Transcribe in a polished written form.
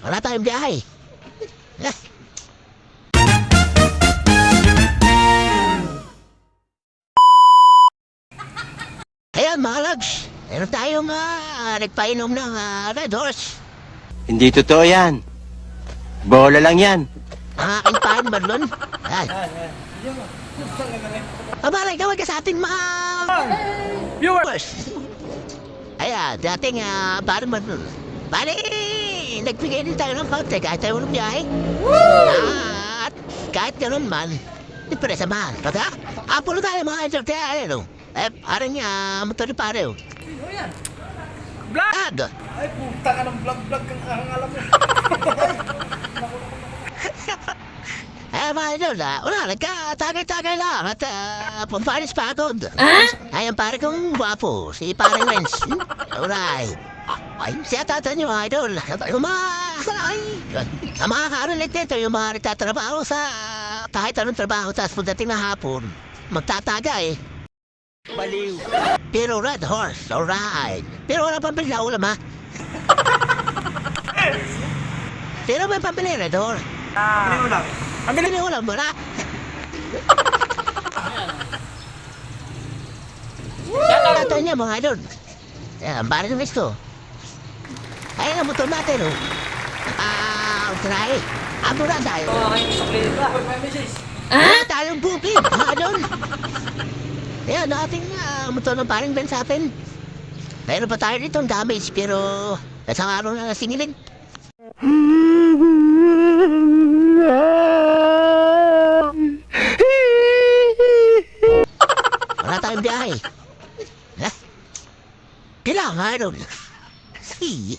Wala tayong biyahe. Eh. Ayan mga lods, meron tayong nagpainom ng Red Horse. Hindi totoo yan. Bola lang yan. Aking pain Marlon. Ayan. Abalay, gawag ka sa ating mga viewers. Ayan, dating pain Marlon. Bali, nagbigay din tayo ng konti kahit tayo walang biyahe. At kahit ganun man, di pa rin samahan. Kata, apulo tayo mga entertainer. Parang motor ni pare. Sino yan? Vlog! Ay, puta ka ng vlog-vlog kang alam mo. Mga idol, wala, nagkatagay-tagay lang at pampanis pagod. Ay, ang pare kong guwapo, si pare Renz. Alright. Ay, siya tata niyo mga idol. Yung mga karelate nito, yung mga nagtatrabaho sa kahit anong trabaho, tapos pagdating na hapon, magtatagay. Baliw. Pero Red Horse, alright. Pero wala pang bigla ulam, ha? Pero may pambili Red Horse. Ano yung ulam? Ang galing ng ulam, wala. Tato niya mga idol. Ang bari ng gusto. Ayun ang motor natin, oh. Try. Abo na tayo. Wala tayong bukid, mga idol. Ayan, ating motor ng paring Ben sa atin. Mayroon pa tayo dito damage, pero isang araw na sinilin. Wala tayong biyahe. Kailangan, idol. See,